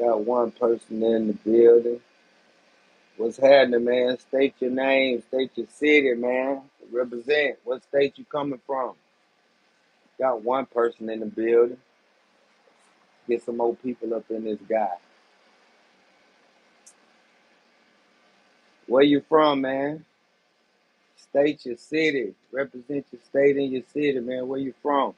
Got one person in the building. What's happening, man? State your name, state your city, man. Represent. What state you coming from? Got one person in the building. Get some more people up in this guy. Where you from, man? State your city. Represent your state and your city, man. Where you from?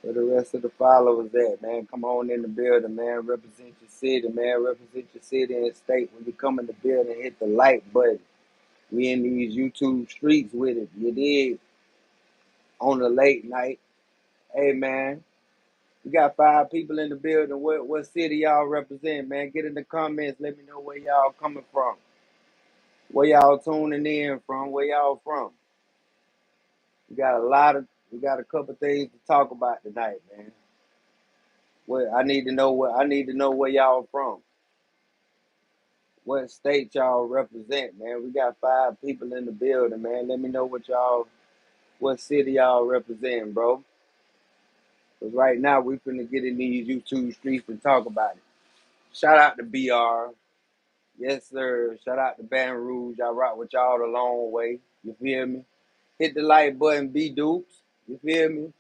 Where the rest of the followers at, man? Come on in the building, man. Represent your city, man. Represent your city and state. When you come in the building, hit the like button. We in these YouTube streets with it. You dig? On the late night. Hey, man. We got 5 people in the building. What city y'all represent, man? Get in the comments. Let me know where y'all coming from. Where y'all tuning in from. Where y'all from. We got a couple things to talk about tonight, man. I need to know where y'all from. What state y'all represent, man. We got 5 people in the building, man. Let me know what city y'all represent, bro. Because right now we finna get in these YouTube streets and talk about it. Shout out to BR. Yes, sir. Shout out to Baton Rouge. I rock with y'all the long way. You feel me? Hit the like button, B Dukes. You feel me?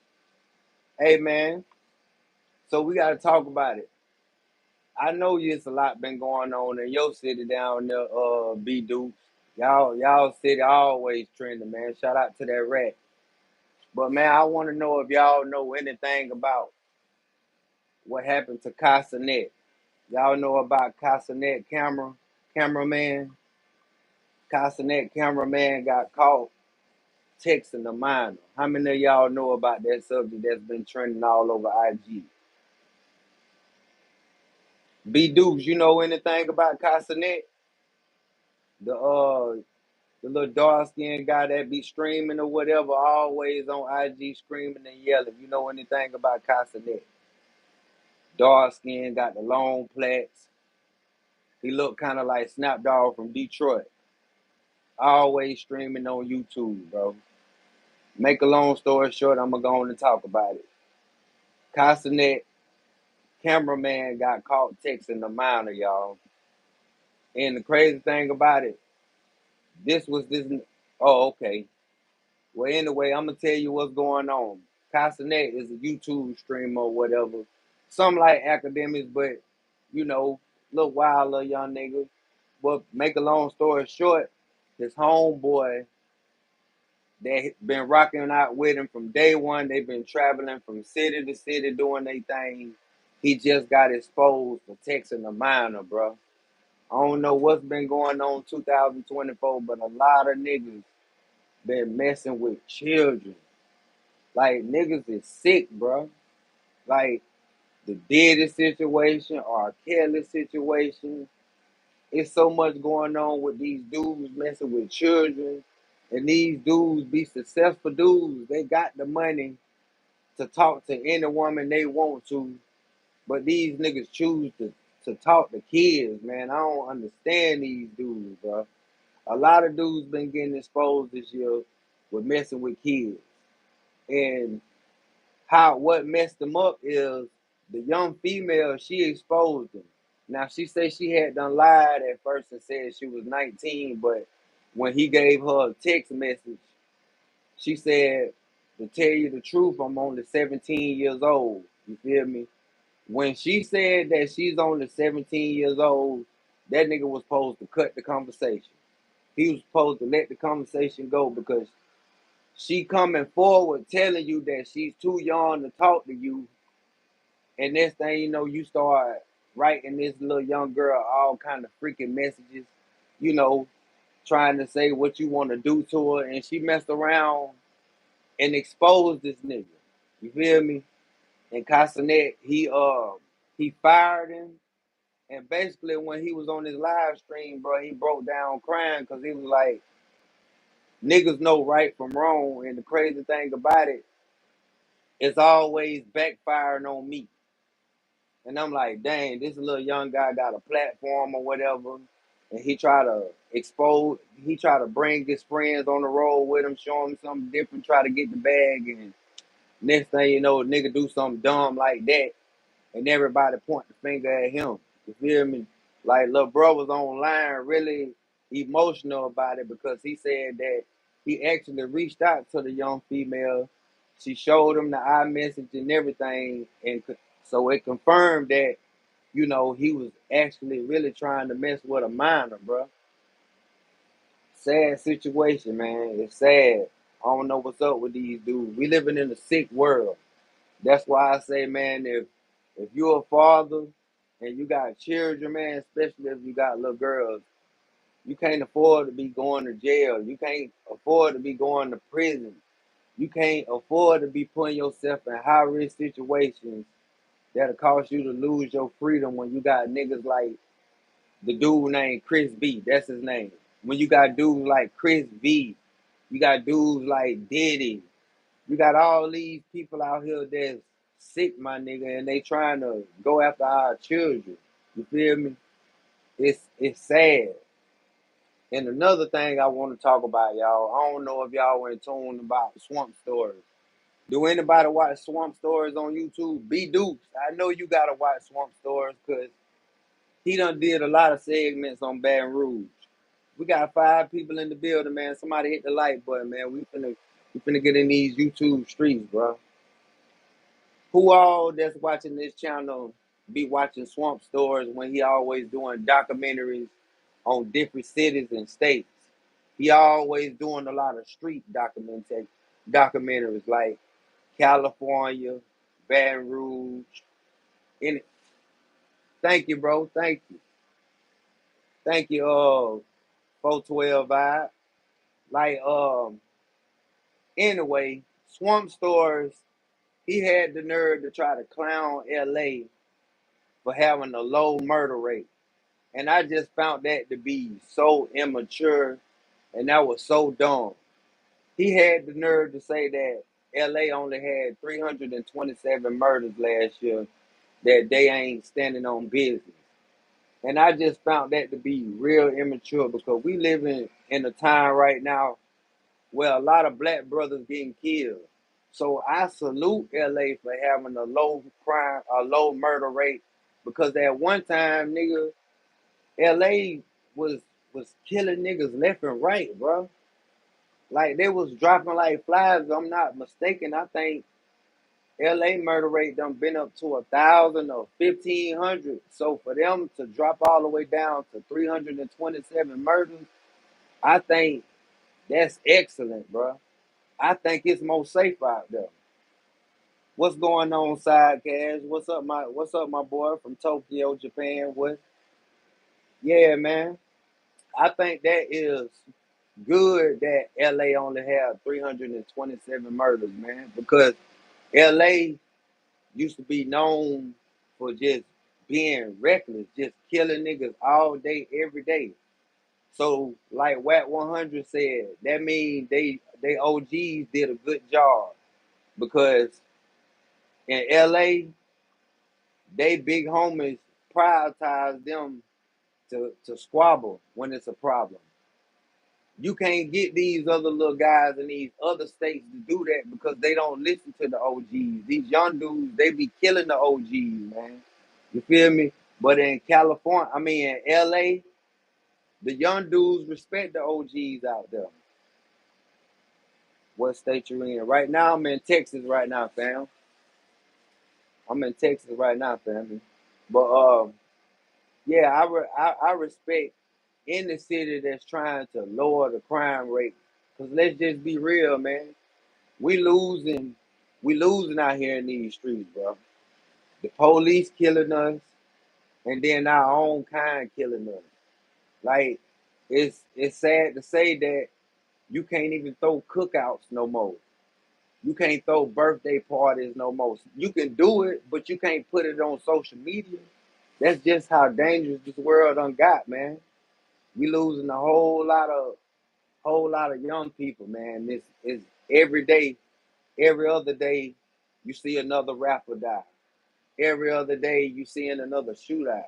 Hey, man. So we got to talk about it. I know it's a lot been going on in your city down there, B Dukes. Y'all city always trending, man. Shout out to that rat. But man, I want to know if y'all know anything about what happened to Kasanet. Y'all know about Kasanet cameraman? Kasanet cameraman got caught texting a minor. How many of y'all know about that subject that's been trending all over IG? B Dukes, you know anything about Kasanet? The the little dark skinned guy that be streaming or whatever, always on IG screaming and yelling. You know anything about Kasanet? Dark skin, got the long plaits. He looked kind of like Snapdog from Detroit. Always streaming on YouTube, bro. Make a long story short, I'm gonna go on and talk about it. Kasanet cameraman got caught texting a minor, y'all. And the crazy thing about it, this was this. Oh, okay. Well, anyway, I'm gonna tell you what's going on. Kasanet is a YouTube streamer or whatever. Some like academics, but you know, little wild little young nigga. But make a long story short, his homeboy that been rocking out with him from day one. They've been traveling from city to city doing their thing. He just got exposed for texting a minor, bro. I don't know what's been going on 2024, but a lot of niggas been messing with children. Like niggas is sick, bro. Like the Diddy situation or Kelly situation. It's so much going on with these dudes messing with children. And these dudes be successful dudes. They got the money to talk to any woman they want to. But these niggas choose to talk to kids, man. I don't understand these dudes, bro. A lot of dudes been getting exposed this year with messing with kids. And what messed them up is the young female, she exposed them. Now she said she had done lied at first and said she was 19, but when he gave her a text message, she said, to tell you the truth, I'm only 17 years old. You feel me? When she said that she's only 17 years old, that nigga was supposed to cut the conversation. He was supposed to let the conversation go because she coming forward telling you that she's too young to talk to you. And next thing you know, you start writing this little young girl all kind of freaking messages, you know, trying to say what you want to do to her. And she messed around and exposed this nigga. You feel me? And Kasanet, he fired him And basically, when he was on his live stream, bro, he broke down crying because he was like, niggas know right from wrong. And the crazy thing about it, it's always backfiring on me. And I'm like, dang, this little young guy got a platform or whatever. And he try to he try to bring his friends on the road with him, show him something different, try to get the bag. And next thing you know, a nigga do something dumb like that. And everybody point the finger at him. You feel me? Like, little bro was online really emotional about it because he said that he actually reached out to the young female. She showed him the iMessage and everything. And so it confirmed that, he was actually really trying to mess with a minor, bro. Sad situation, man. It's sad. I don't know what's up with these dudes. We living in a sick world. That's why I say, man, if you're a father and you got children, man, especially if you got little girls, you can't afford to be going to jail. You can't afford to be going to prison. You can't afford to be putting yourself in high risk situations that'll cause you to lose your freedom when you got niggas like the dude named Chris B. That's his name. When you got dudes like Chris V, you got dudes like Diddy, you got all these people out here that's sick, my nigga, and they trying to go after our children. You feel me? It's sad. And another thing I want to talk about, y'all. I don't know if y'all were in tune about Swamp Stories. Do anybody watch Swamp Stories on YouTube? B Dukes. I know you gotta watch Swamp Stories because he done did a lot of segments on Baton Rouge. We got 5 people in the building, man. Somebody hit the like button, man. We finna get in these YouTube streets, bro. Who all that's watching this channel be watching Swamp Stories when he always doing documentaries on different cities and states? He always doing a lot of street documentaries like California, Baton Rouge. And thank you, bro. Thank you, 412 Vibe. Like, anyway, Swamp Stories, he had the nerve to try to clown LA for having a low murder rate. And I just found that to be so immature and that was so dumb. He had the nerve to say that LA only had 327 murders last year, that they ain't standing on business. And I just found that to be real immature because we live in a time right now where a lot of black brothers getting killed. So I salute LA for having a low murder rate because at one time, nigga, LA was was killing niggas left and right, bro. Like they was dropping like flies. If I'm not mistaken. I think LA murder rate done been up to 1,000 or 1,500. So for them to drop all the way down to 327 murders, I think that's excellent, bro. I think it's more safe out there. What's going on, Side Cash? What's up, my boy from Tokyo, Japan? What? Yeah, man. I think that is good that LA only have 327 murders, man, because LA used to be known for just being reckless, just killing niggas all day, every day. So, like WAC 100 said, that means they OGs did a good job because in LA, they big homies prioritize them to squabble when it's a problem. You can't get these other little guys in these other states to do that because they don't listen to the OGs. These young dudes, they be killing the OGs, man. You feel me? But in in LA, the young dudes respect the OGs out there. What state you in? Right now, I'm in Texas right now, fam. I'm in Texas right now, family. But yeah, I respect any city that's trying to lower the crime rate. Cause let's just be real, man. We losing, we losing out here in these streets, bro. The police killing us, and then our own kind killing us. Like it's sad to say that you can't even throw cookouts no more. You can't throw birthday parties no more. You can do it, but you can't put it on social media. That's just how dangerous this world done got, man. We losing a whole lot of young people, man. This is every day, every other day, you see another rapper die. Every other day, you seeing another shootout.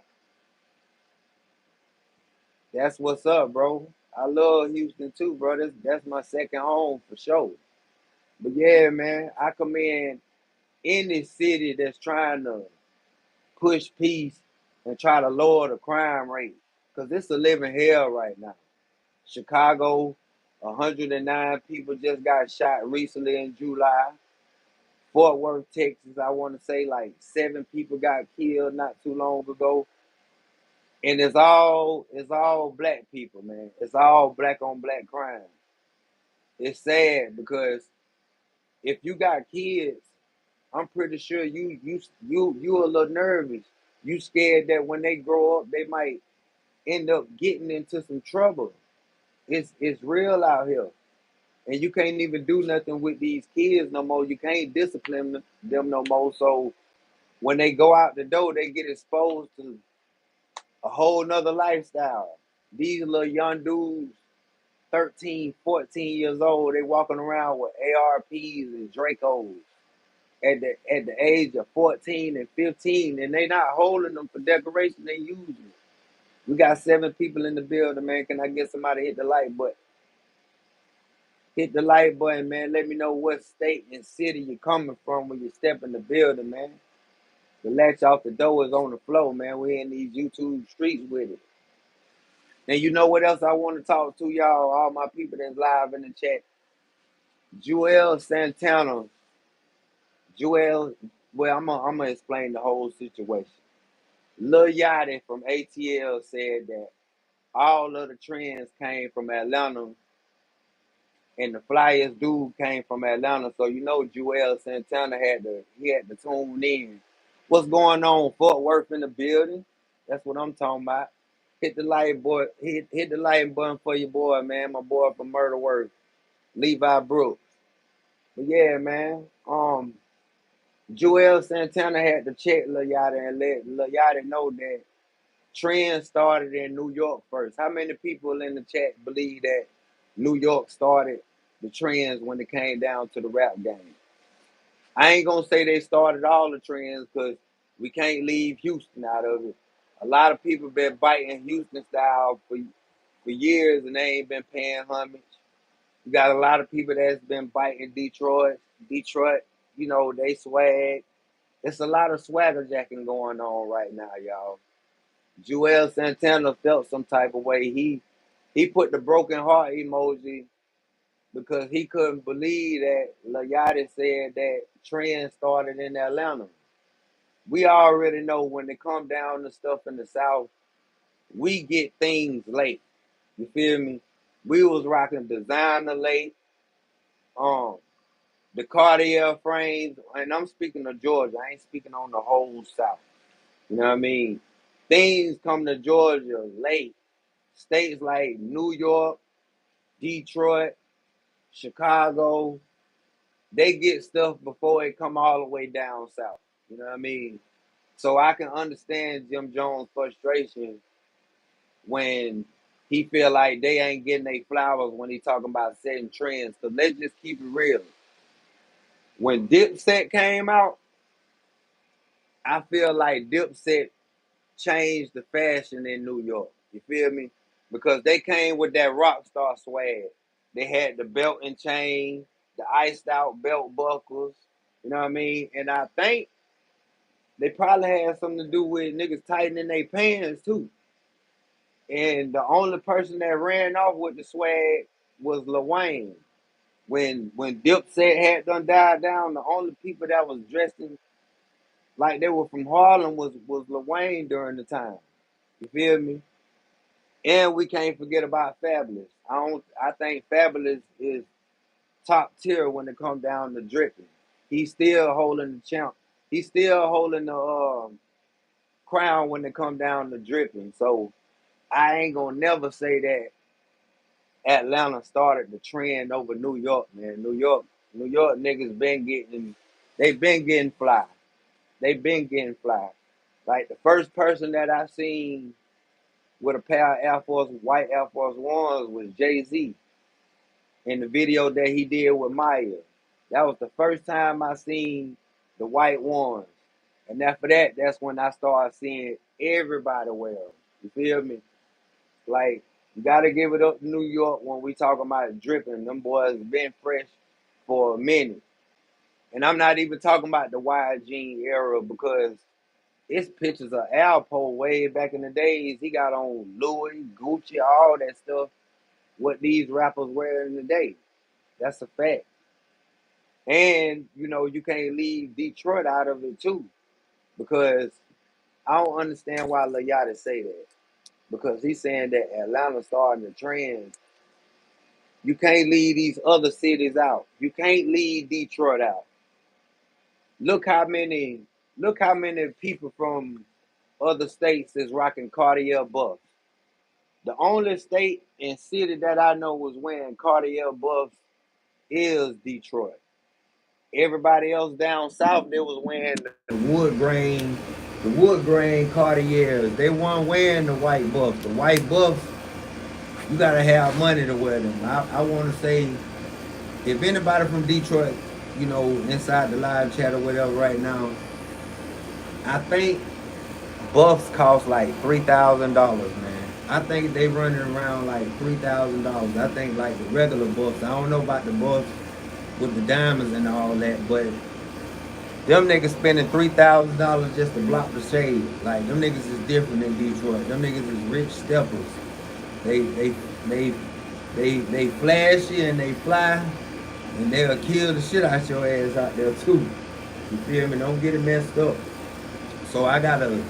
That's what's up, bro. I love Houston too, bro. That's my second home for sure. But yeah, man, I commend any city that's trying to push peace and try to lower the crime rate, because it's a living hell right now. Chicago, 109 people just got shot recently in July. Fort Worth, Texas, I want to say like 7 people got killed not too long ago. And it's all black people, man. It's all black on black crime. It's sad because if you got kids, I'm pretty sure you a little nervous. You scared that when they grow up, they might end up getting into some trouble. It's real out here, and you can't even do nothing with these kids no more. You can't discipline them no more. So when they go out the door, they get exposed to a whole nother lifestyle. These little young dudes, 13, 14 years old, they walking around with ARPs and Dracos at the age of 14 and 15, and they not holding them for decoration, they using it. We got 7 people in the building, man. Can I get somebody to hit the light button? Hit the light button, man. Let me know what state and city you're coming from when you step in the building, man. The latch off the door is on the floor, man. We in these YouTube streets with it. And you know what else I want to talk to y'all, all my people that's live in the chat. Juelz Santana. Juelz, well, I'm gonna explain the whole situation. Lil Yachty from ATL said that all of the trends came from Atlanta and the flyest dude came from Atlanta. So you know Juelz Santana had to tune in. What's going on? Fort Worth in the building. That's what I'm talking about. Hit the light boy, hit the light button for your boy, man. My boy from Murder Work, Levi Brooks. But yeah, man. Juelz Santana had to check Lil Yachty and let Lil Yachty know that trend started in New York first. How many people in the chat believe that New York started the trends when it came down to the rap game? I ain't gonna say they started all the trends because we can't leave Houston out of it. A lot of people been biting Houston style for years and they ain't been paying homage. You got a lot of people that's been biting Detroit. Detroit, they swag. It's a lot of swagger jacking going on right now, y'all. Juelz Santana felt some type of way. He put the broken heart emoji because he couldn't believe that Lil Yachty said that trend started in Atlanta. We already know when it come down to stuff in the South, we get things late. You feel me? We was rocking designer late, um, the Cartier frames, and I'm speaking of Georgia. I ain't speaking on the whole South. You know what I mean? Things come to Georgia late. States like New York, Detroit, Chicago, they get stuff before it come all the way down south. You know what I mean? So I can understand Jim Jones' frustration when he feel like they ain't getting their flowers when he talking about setting trends. Cause let's just keep it real. When Dipset came out, I feel like Dipset changed the fashion in New York. You feel me? Because they came with that rock star swag. They had the belt and chain, the iced out belt buckles. You know what I mean? And I think they probably had something to do with niggas tightening their pants too. And the only person that ran off with the swag was Lil Wayne. When Dipset had done died down, the only people that was dressed in like they were from Harlem was Lil Wayne during the time. You feel me? And we can't forget about Fabulous. I think Fabulous is top tier when it comes down to dripping. He's still holding the champ. He's still holding the crown when it come down to dripping. So I ain't gonna never say that Atlanta started the trend over New York, man. New York niggas been getting, they been getting fly. They been getting fly. Like the first person that I seen with a pair of Air Force, white Air Force Ones was Jay-Z in the video that he did with Maya. That was the first time I seen the white ones. And after that, that's when I started seeing everybody wear them. You feel me? Like, you gotta give it up to New York when we talking about dripping. Them boys been fresh for a minute. And I'm not even talking about the wide jean era because it's pictures of Alpo way back in the days. He got on Louis, Gucci, all that stuff. What these rappers wearing today. That's a fact. And you can't leave Detroit out of it too, because I don't understand why Lil Yachty say that. Because he's saying that Atlanta starting the trend. You can't leave these other cities out. You can't leave Detroit out. Look how many, look how many people from other states is rocking Cartier buffs. The only state and city that I know was wearing Cartier buffs is Detroit. Everybody else down south, they was wearing the wood grain Cartiers. They weren't wearing the white buffs. The white buffs, you gotta have money to wear them. I want to say, if anybody from Detroit, inside the live chat or whatever right now, I think buffs cost like $3,000, man. I think they running around like $3,000. I think like the regular buffs. I don't know about the buffs with the diamonds and all that, but them niggas spending $3,000 just to block the shade. Like, them niggas is different in Detroit. Them niggas is rich steppers. They they they they flashy and they fly, and they'll kill the shit out your ass out there too. You feel me? Don't get it messed up. So I gotta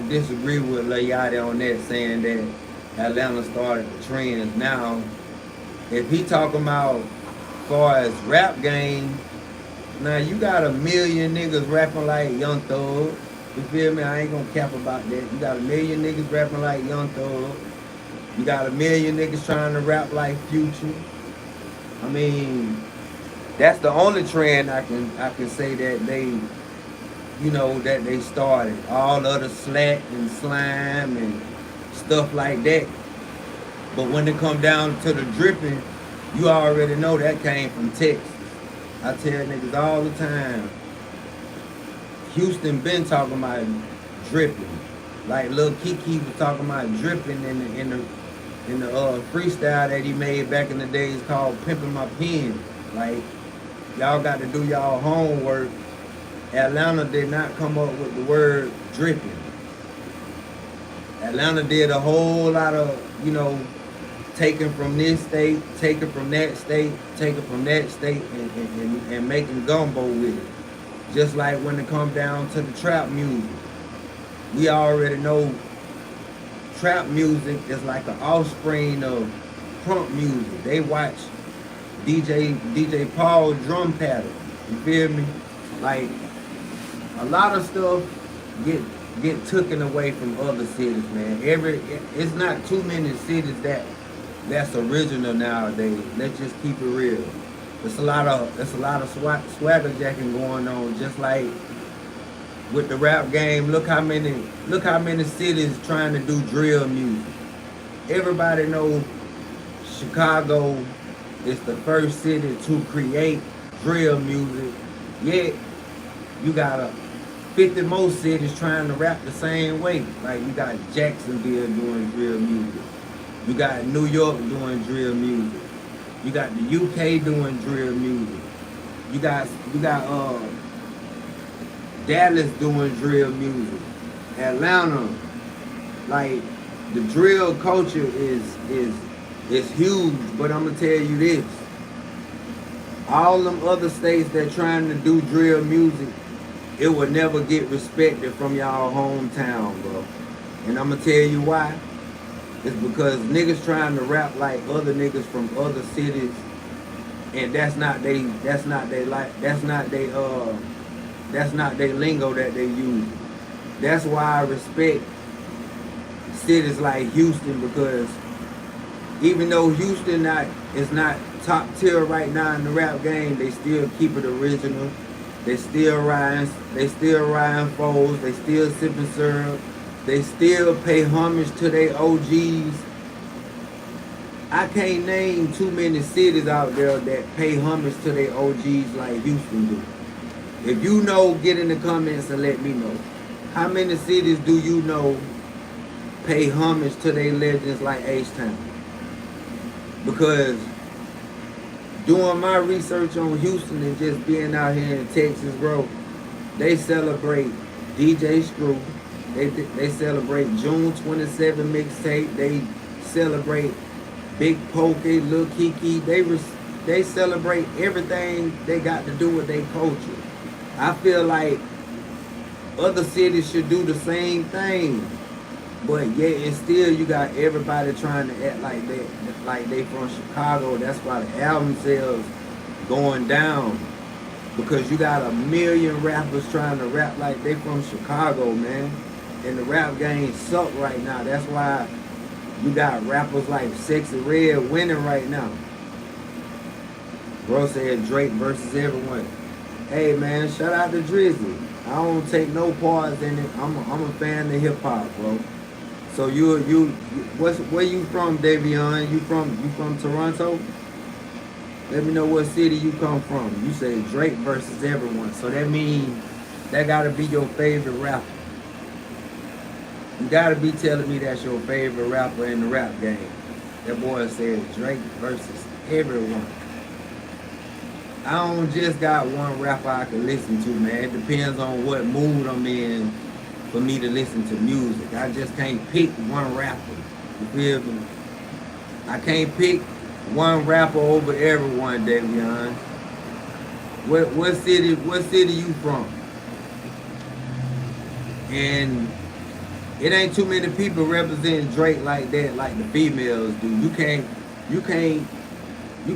disagree with Lil Yachty on that, saying that Atlanta started the trends. Now, if he talking about far as rap game, now you got a million niggas rapping like Young Thug. You feel me? I ain't gonna cap about that. You got a million niggas rapping like Young Thug. You got a million niggas trying to rap like Future. I mean, that's the only trend I can say that they started. All other slack and slime and stuff like that. But when it come down to the dripping, you already know that came from Texas. I tell niggas all the time, Houston been talking about dripping. Like Lil Kiki was talking about dripping in the freestyle that he made back in the days called Pimpin' My Pen. Like, y'all got to do y'all homework. Atlanta did not come up with the word dripping. Atlanta did a whole lot of, taking from this state, taking from that state, taking from that state, and making gumbo with it. Just like when it comes down to the trap music. We already know trap music is like an offspring of crunk music. They watch DJ Paul drum pattern. You feel me? Like, a lot of stuff get taken away from other cities, man. It's not too many cities that's original nowadays. Let's just keep it real. There's a lot of swagger jacking going on, just like with the rap game. Look how many cities trying to do drill music. Everybody knows Chicago is the first city to create drill music. Yet you got 50 more cities trying to rap the same way. Like, you got Jacksonville doing drill music. You got New York doing drill music. You got the UK doing drill music. You got Dallas doing drill music. Atlanta, like, the drill culture is huge. But I'm gonna tell you this: all them other states that trying to do drill music, it will never get respected from y'all hometown, bro. And I'm gonna tell you why. It's because niggas trying to rap like other niggas from other cities, and that's not they lingo that they use. That's why I respect cities like Houston, because even though Houston is not top tier right now in the rap game, they still keep it original. They still riding foes. They still sipping syrup. They still pay homage to their OGs. I can't name too many cities out there that pay homage to their OGs like Houston do. If you know, get in the comments and let me know. How many cities do you know pay homage to their legends like H-Town? Because doing my research on Houston and just being out here in Texas, bro, they celebrate DJ Screw. They celebrate June 27 mixtape. They celebrate Big Pokey, Lil Kiki. They celebrate everything they got to do with their culture. I feel like other cities should do the same thing. But yet and still you got everybody trying to act like they from Chicago. That's why the album sales going down. Because you got a million rappers trying to rap like they from Chicago, man. And the rap game suck right now. That's why you got rappers like Sexy Red winning right now. Bro said Drake versus everyone. Hey man, shout out to Drizzy. I don't take no parts in it. I'm a fan of hip hop, bro. So where you from, Davion? You from Toronto? Let me know what city you come from. You say Drake versus everyone. So that means that gotta be your favorite rapper. You gotta be telling me that's your favorite rapper in the rap game. That boy said Drake versus everyone. I don't just got one rapper I can listen to, man. It depends on what mood I'm in for me to listen to music. I just can't pick one rapper. You feel me? I can't pick one rapper over everyone, Davion. What city you from? And it ain't too many people representing Drake like that, like the females do. You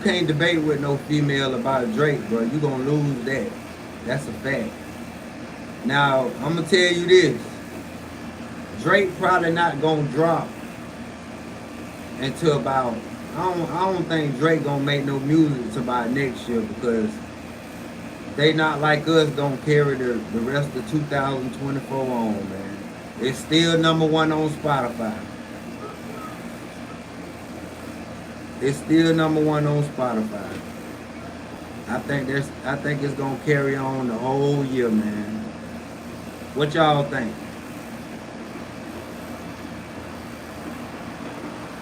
can't debate with no female about Drake, bro. You gonna lose that. That's a fact. Now, I'm gonna tell you this. Drake probably not gonna drop until about, I don't think Drake gonna make no music until about next year, because they not like us gonna carry the rest of 2024 on, man. It's still #1 on Spotify. It's still #1 on Spotify. I think it's gonna carry on the whole year, man. What y'all think?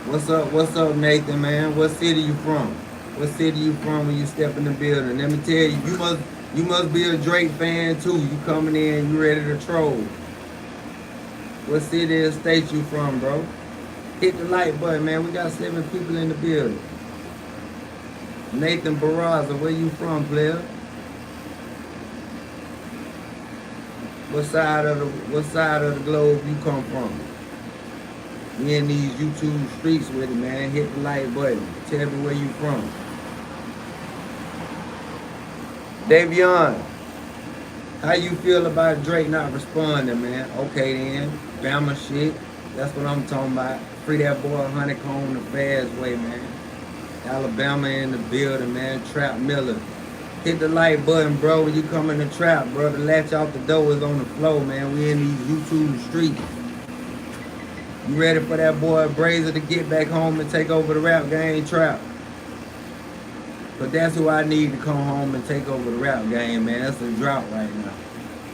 What's up, Nathan, man? What city you from? What city you from when you step in the building? Let me tell you, you must be a Drake fan too. You coming in, you ready to troll. What city or state you from, bro? Hit the like button, man. We got 7 people in the building. Nathan Barraza, where you from, player? What side of the globe you come from? We in these YouTube streets with it, man. Hit the like button. Tell me where you from. Davion, how you feel about Drake not responding, man? Okay then, Bama shit. That's what I'm talking about. Free that boy Honeycomb the fast way, man. Alabama in the building, man. Trap Miller. Hit the like button, bro, when you come in the trap, bro. The latch out the door is on the floor, man. We in these YouTube streets. You ready for that boy Brazer to get back home and take over the rap game, Trap? But that's who I need to come home and take over the rap game, man. That's a drought right now.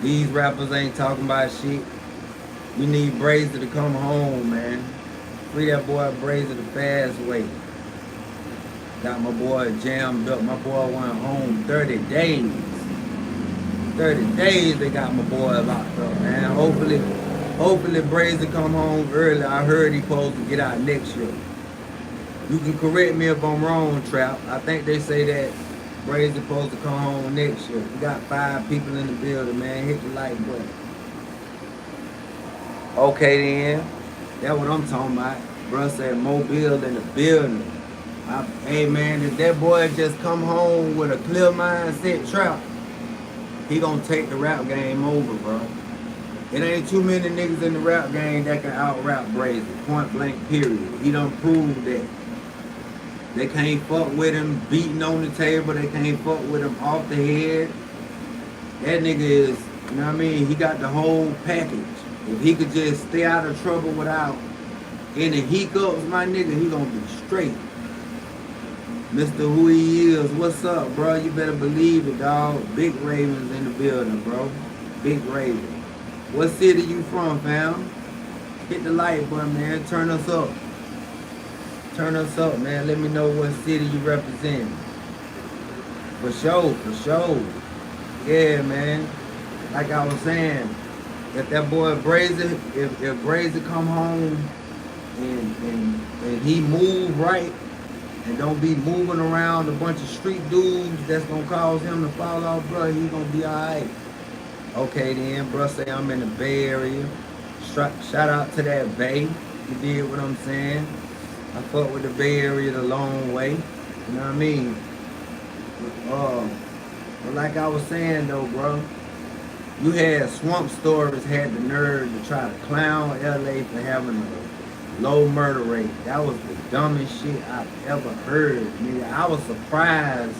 These rappers ain't talking about shit. We need Brazer to come home, man. Free that boy Brazer the fast way. Got my boy jammed up. My boy went home 30 days. 30 days they got my boy locked up, man. Hopefully Brazer come home early. I heard he supposed to get out next year. You can correct me if I'm wrong, Trap. I think they say that Brazer supposed to come home next year. We got 5 people in the building, man. Hit the like button. Okay then. That's what I'm talking about. Bruh said Mobile in the building. Hey man, if that boy just come home with a clear mindset, Trap, he gonna take the rap game over, bro. It ain't too many niggas in the rap game that can out-rap Brazer. Point blank, period. He done proved that. They can't fuck with him beating on the table. They can't fuck with him off the head. That nigga is, you know what I mean? He got the whole package. If he could just stay out of trouble without any hiccups, my nigga, he gonna be straight. Mr. Who he is, what's up, bro? You better believe it, dog. Big Ravens in the building, bro. Big Raven. What city you from, fam? Hit the like button, man. Turn us up. Turn us up, man. Let me know what city you represent. For sure, for sure. Yeah, man. Like I was saying, if that boy Brazy, if Brazy come home and he move right and don't be moving around a bunch of street dudes that's gonna cause him to fall off, bro, he gonna be alright. Okay then, bro, say I'm in the Bay Area. Shout out to that Bay. You did what I'm saying. I fuck with the Bay Area the long way. You know what I mean? But like I was saying though, bro, you had Swamp Storiez had the nerve to try to clown LA for having a low murder rate. That was the dumbest shit I've ever heard. Nigga, I was surprised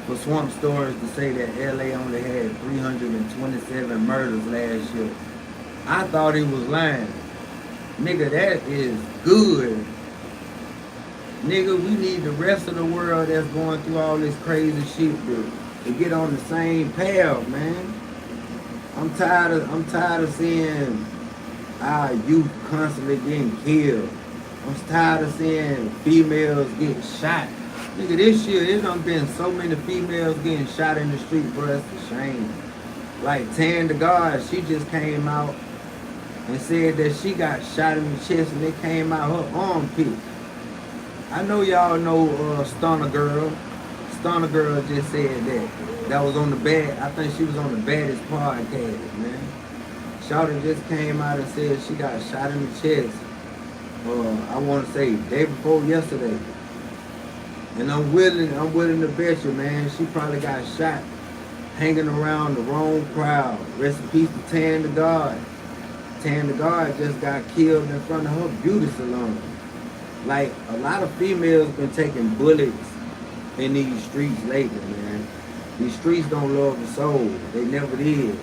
for Swamp Storiez to say that LA only had 327 murders last year. I thought he was lying. Nigga, that is good. Nigga, we need the rest of the world that's going through all this crazy shit to get on the same path, man. I'm tired of seeing our youth constantly getting killed. I'm tired of seeing females getting shot. Nigga, this year it done been so many females getting shot in the street, bro. That's a shame. Like Tan the God, she just came out and said that she got shot in the chest and it came out her armpit. I know y'all know Stunner Girl. Stunner Girl just said that. That was on the bad. I think she was on the baddest podcast, man. Shawty just came out and said she got shot in the chest. I want to say day before yesterday. And I'm willing to bet you, man, she probably got shot hanging around the wrong crowd. Rest in peace to Tan the God. Tan the God just got killed in front of her beauty salon. Like, a lot of females been taking bullets in these streets lately, man. These streets don't love the soul. They never did.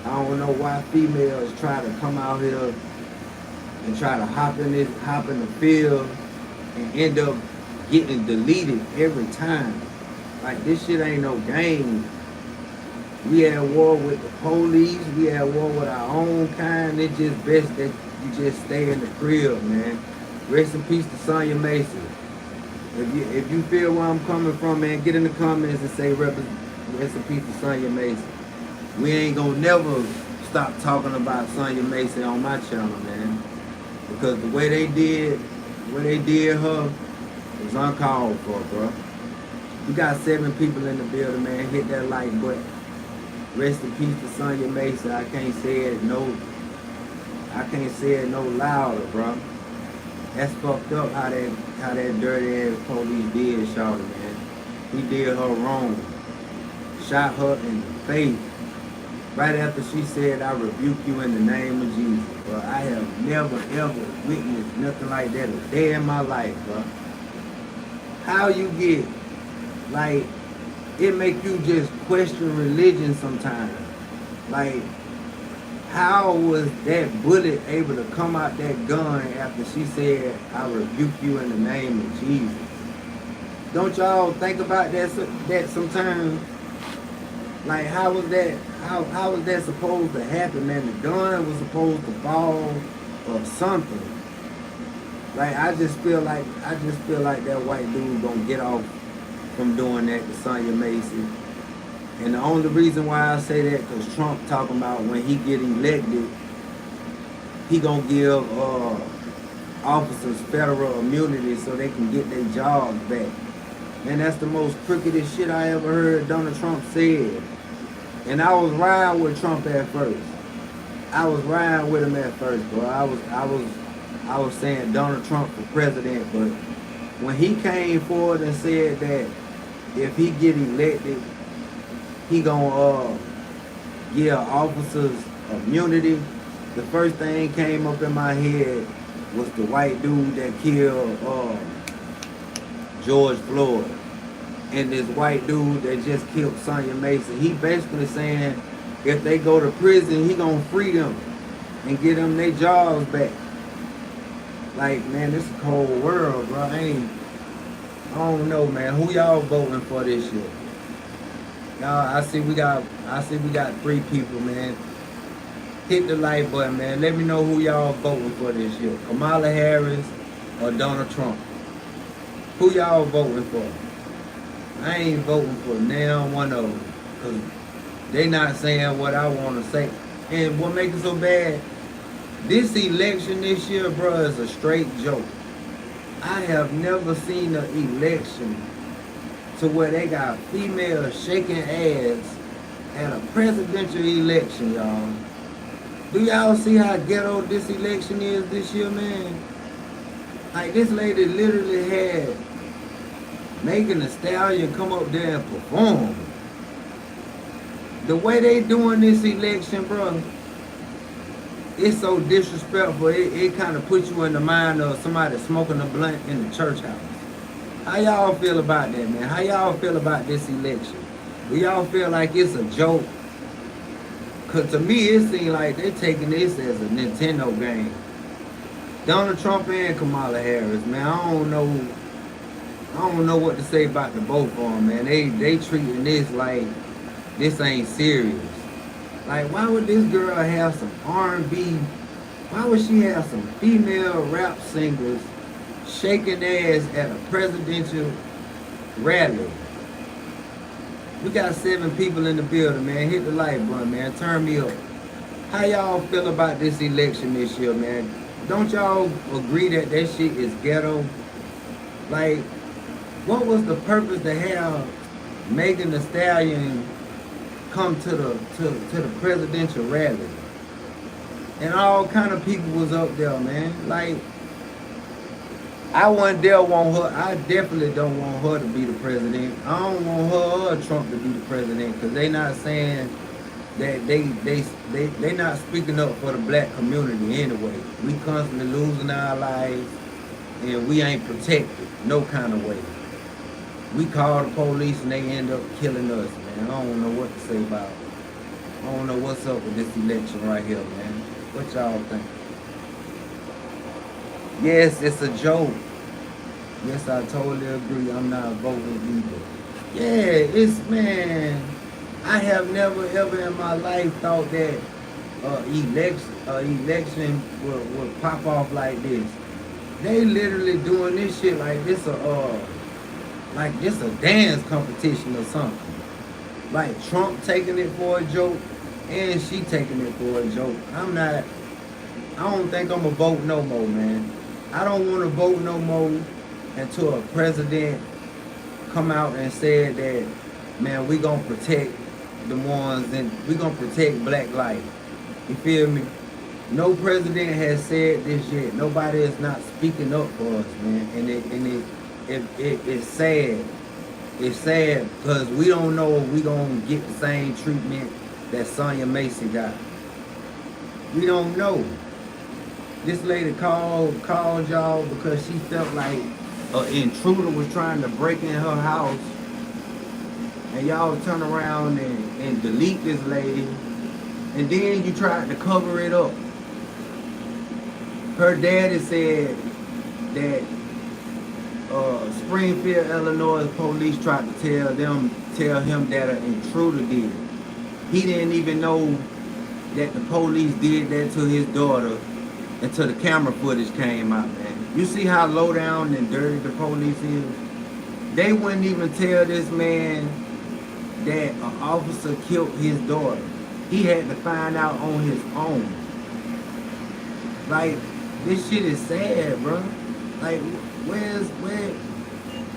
I don't know why females try to come out here and try to hop in the field and end up getting deleted every time. Like, this shit ain't no game. We at war with the police. We at war with our own kind. It's just best that you just stay in the crib, man. Rest in peace to Sonya Mason. If you feel where I'm coming from, man, get in the comments and say rest in peace to Sonya Mason. We ain't gonna never stop talking about Sonya Mason on my channel, man. Because the way they did her was uncalled for, bro. We got 7 people in the building, man. Hit that like button. Rest in peace to Sonya Mason. I can't say it no louder, bro. That's fucked up how that dirty ass police did Shawty, man. He did her wrong. Shot her in the face. Right after she said, I rebuke you in the name of Jesus. Bro, I have never ever witnessed nothing like that a day in my life, bro. How you get, like, it make you just question religion sometimes. Like, how was that bullet able to come out that gun after she said, I rebuke you in the name of Jesus? Don't y'all think about that sometimes? Like, how was that supposed to happen, man? The gun was supposed to fall or something. Like, I just feel like that white dude gonna get off from doing that to Sonya Mason. And the only reason why I say that, because Trump talking about when he get elected, he gonna give officers federal immunity so they can get their jobs back. Man, that's the most crookedest shit I ever heard Donald Trump said. And I was riding with Trump at first. I was riding with him at first, bro. I was saying Donald Trump for president, but when he came forward and said that if he get elected, he gonna give officers immunity, the first thing came up in my head was the white dude that killed George Floyd. and this white dude that just killed Sonya Mason. He basically saying if they go to prison, he gonna free them and get them their jobs back. Like, man, this is a cold world, bro. I don't know, man. Who y'all voting for this year? Y'all, I see we got 3 people, man. Hit the like button, man. Let me know who y'all voting for this year. Kamala Harris or Donald Trump. Who y'all voting for? I ain't voting for now one of them. Because they not saying what I want to say. And what makes it so bad, this election this year, bro, is a straight joke. I have never seen an election to where they got females shaking ass at a presidential election, y'all. Do y'all see how ghetto this election is this year, man? Like, this lady literally had Megan Thee Stallion come up there and perform. The way they doing this election, bro, it's so disrespectful. It kind of puts you in the mind of somebody smoking a blunt in the church house. How y'all feel about that, man? How y'all feel about this election? Do y'all feel like it's a joke? Because to me, it seems like they're taking this as a Nintendo game. Donald Trump and Kamala Harris, man, I don't know what to say about the both of them, man. They treating this like this ain't serious. Like, why would this girl have some R&B? Why would she have some female rap singers shaking ass at a presidential rally? We got 7 people in the building, man. Hit the like button, man. Turn me up. How y'all feel about this election this year, man? Don't y'all agree that that shit is ghetto? Like, what was the purpose to have Megan Thee Stallion come to the presidential rally? And all kind of people was up there, man. Like, I wouldn't dare want her. I definitely don't want her to be the president. I don't want her or Trump to be the president, because they not saying that they not speaking up for the black community anyway. We constantly losing our lives and we ain't protected no kind of way. We call the police and they end up killing us, man. I don't know what to say about it. I don't know what's up with this election right here, man. What y'all think? Yes, it's a joke. Yes, I totally agree. I'm not voting either. Yeah, it's, man, I have never ever in my life thought that election would pop off like this. They literally doing this shit like this a dance competition or something. Like Trump taking it for a joke and she taking it for a joke. I don't think I'm gonna vote no more, man. I don't want to vote no more until a president come out and said that, man, we gonna protect the ones and we gonna protect black life. You feel me? No president has said this yet. Nobody is not speaking up for us, man. And it's sad. It's sad because we don't know if we gonna get the same treatment that Sonya Mason got. We don't know. This lady called y'all because she felt like an intruder was trying to break in her house, and y'all turn around and delete this lady, and then you tried to cover it up. Her daddy said that Springfield, Illinois police tried to tell him that an intruder did it. He didn't even know that the police did that to his daughter until the camera footage came out, man. You see how low down and dirty the police is? They wouldn't even tell this man that an officer killed his daughter. He had to find out on his own. Like, this shit is sad, bro. Like,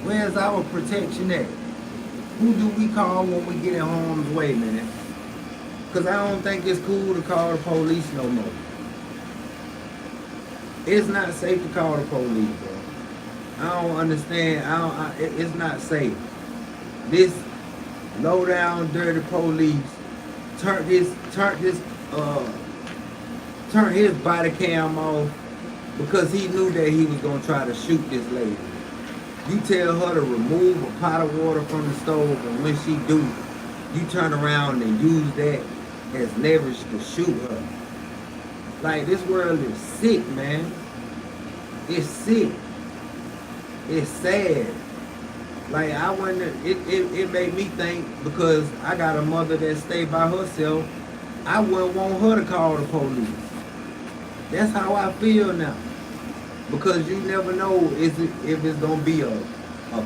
where's our protection at? Who do we call when we get in harm's way, man? Because I don't think it's cool to call the police no more. It's not safe to call the police, bro. I don't understand. It's not safe. This low down, dirty police turned his body cam off because he knew that he was gonna try to shoot this lady. You tell her to remove a pot of water from the stove, and when she do, you turn around and use that as leverage to shoot her. Like, this world is sick, man. It's sick. It's sad. Like, I wonder, it made me think, because I got a mother that stay by herself, I wouldn't want her to call the police. That's how I feel now. Because you never know if it's gonna be a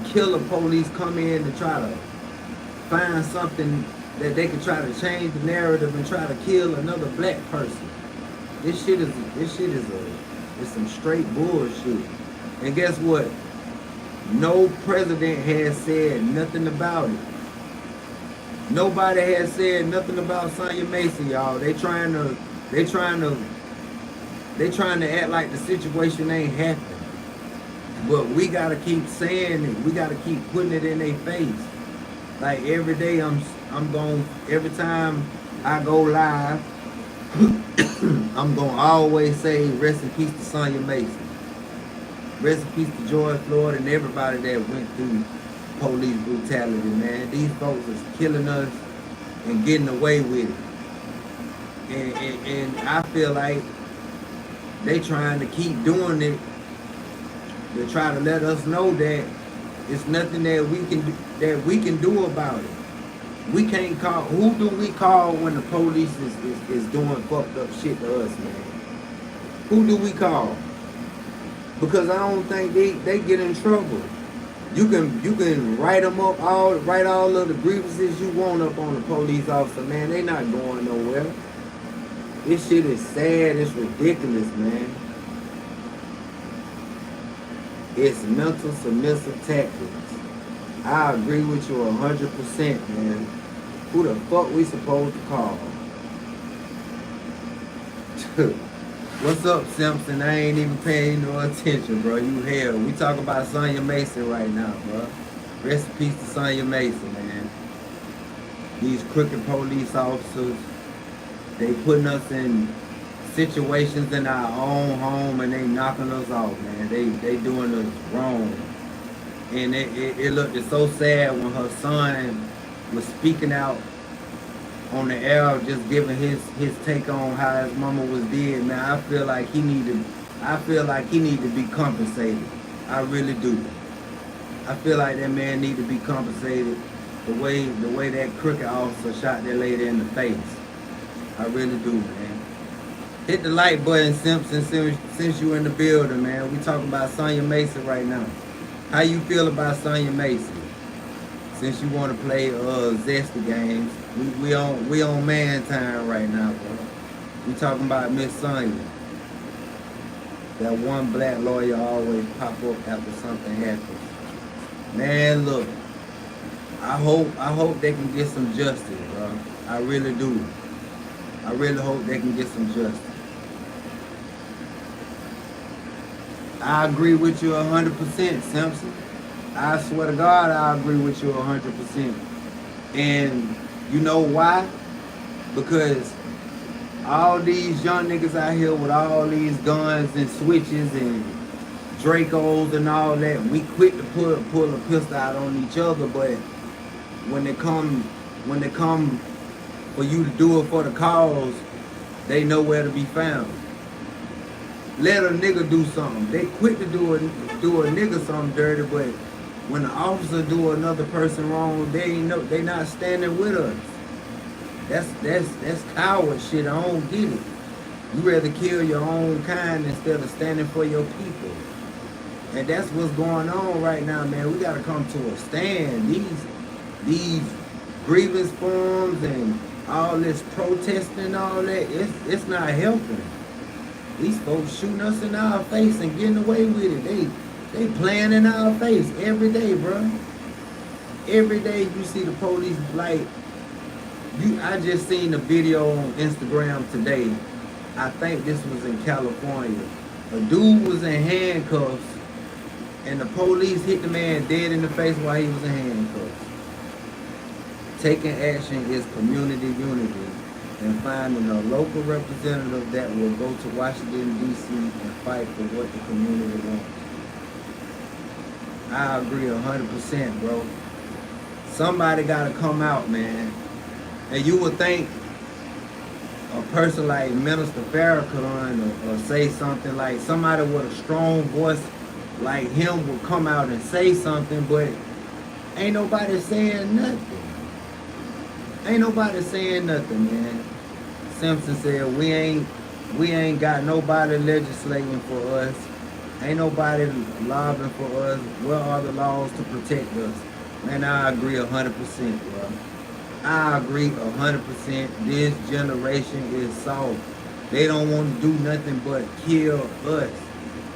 killer police come in to try to find something that they can try to change the narrative and try to kill another black person. This shit is it's some straight bullshit. And guess what? No president has said nothing about it. Nobody has said nothing about Sonya Mason, y'all. They trying to act like the situation ain't happening. But we gotta keep saying it. We gotta keep putting it in their face. Like, every day every time I go live, I'm gonna always say rest in peace to Sonya Mason. Rest in peace to George Floyd and everybody that went through police brutality, man. These folks is killing us and getting away with it. And I feel like they trying to keep doing it to try to let us know that it's nothing that we can do about it. We can't call. Who do we call when the police is doing fucked up shit to us, man? Who do we call? Because I don't think they get in trouble. You can write them up, write all of the grievances you want up on the police officer, man. They not going nowhere. This shit is sad. It's ridiculous, man. It's mental submissive tactics. I agree with you 100%, man. Who the fuck we supposed to call? What's up, Simpson? I ain't even paying no attention, bro. You hell. We talk about Sonya Mason right now, bro. Rest in peace to Sonya Mason, man. These crooked police officers, they putting us in situations in our own home and they knocking us off, man. They doing us wrong. And it looked so sad when her son was speaking out on the air, just giving his take on how his mama was dead, man. I feel like he need to be compensated. I really do. I feel like that man need to be compensated the way that crooked officer shot that lady in the face. I really do, man. Hit the like button, Simpson, since you in the building, man. We talking about Sonya Mason right now. How you feel about Sonya Mason? Since you want to play zesty games, we on man time right now, bro. We talking about Miss Sonya. That one black lawyer always pop up after something happens. Man, look, I hope they can get some justice, bro. I really do. I really hope they can get some justice. I agree with you 100%, Simpson. I swear to God, I agree with you 100%. And you know why? Because all these young niggas out here with all these guns and switches and Dracos and all that, we quick to pull a pistol out on each other, but when they come for you to do it for the cause, they know where to be found. Let a nigga do something. They quick to do a nigga something dirty, but when the officer do another person wrong, they not standing with us. That's coward shit. I don't get it. You rather kill your own kind instead of standing for your people. And that's what's going on right now, man. We gotta come to a stand. These grievance forms and all this protesting and all that, it's not helping. These folks shooting us in our face and getting away with it. They playing in our face every day, bro. Every day you see the police, like, I just seen a video on Instagram today. I think this was in California. A dude was in handcuffs and the police hit the man dead in the face while he was in handcuffs. Taking action is community unity and finding a local representative that will go to Washington, D.C. and fight for what the community wants. I agree 100%, bro. Somebody gotta come out, man. And you would think a person like Minister Farrakhan or say something like somebody with a strong voice like him will come out and say something, but ain't nobody saying nothing. Ain't nobody saying nothing, man. Simpson said we ain't got nobody legislating for us. Ain't nobody lobbying for us. Where are the laws to protect us? Man, I agree 100%, bro. I agree 100%. This generation is soft. They don't want to do nothing but kill us.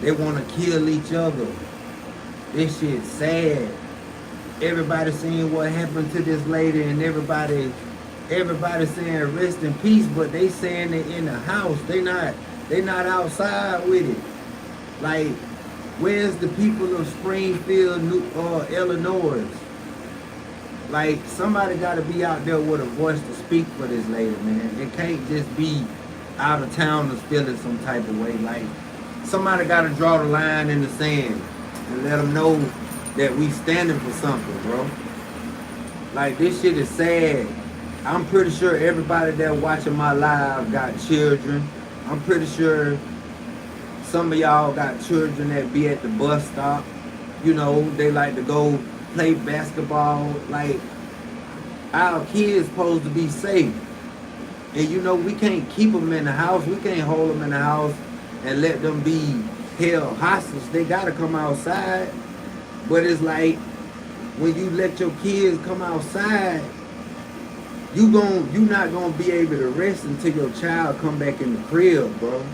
They want to kill each other. This shit's sad. Everybody seeing what happened to this lady, and everybody saying rest in peace, but they saying it in the house. They not outside with it. Like, where's the people of Springfield, Illinois? Like, somebody got to be out there with a voice to speak for this lady, man. It can't just be out of towners feeling some type of way. Like, somebody got to draw the line in the sand and let them know that we standing for something, bro. Like, this shit is sad. I'm pretty sure everybody that watching my live got children. I'm pretty sure some of y'all got children that be at the bus stop. You know, they like to go play basketball. Like, our kids supposed to be safe. And you know, we can't keep them in the house. We can't hold them in the house and let them be held hostage. They gotta come outside. But it's like, when you let your kids come outside, you not gonna be able to rest until your child come back in the crib, bro.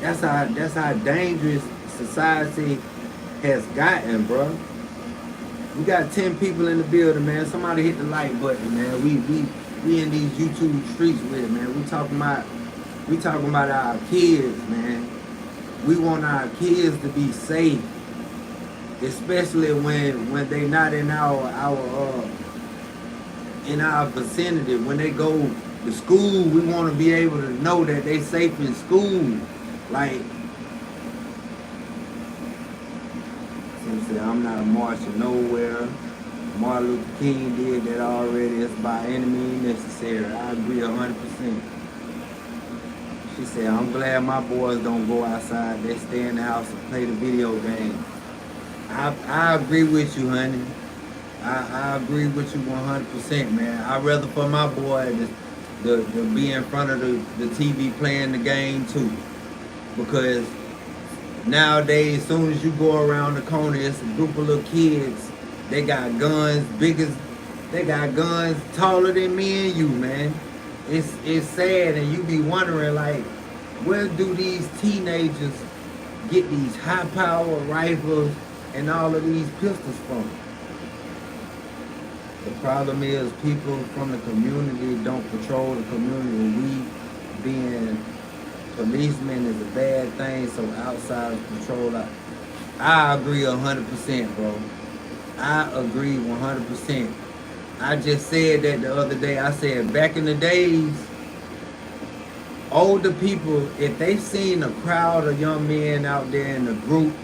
That's how dangerous society has gotten, bro. We got 10 people in the building, man. Somebody hit the like button, man. We in these YouTube streets with it, man. We talking about our kids, man. We want our kids to be safe, especially when they not in our vicinity. When they go to school, we want to be able to know that they safe in school. Like, I'm not marching nowhere. Martin Luther King did that already. It's by any means necessary. I agree 100%. She said, I'm glad my boys don't go outside. They stay in the house and play the video game. I agree with you, honey. I agree with you 100%, man. I'd rather for my boy to be in front of the TV playing the game too. Because nowadays, as soon as you go around the corner, it's a group of little kids. They got guns they got guns taller than me and you, man. It's sad, and you be wondering, like, where do these teenagers get these high-power rifles and all of these pistols from? The problem is people from the community don't patrol the community. We being policemen is a bad thing, so outsiders patrol. I agree 100%, bro. I agree 100%. I just said that the other day. I said back in the days, older people, if they seen a crowd of young men out there in a group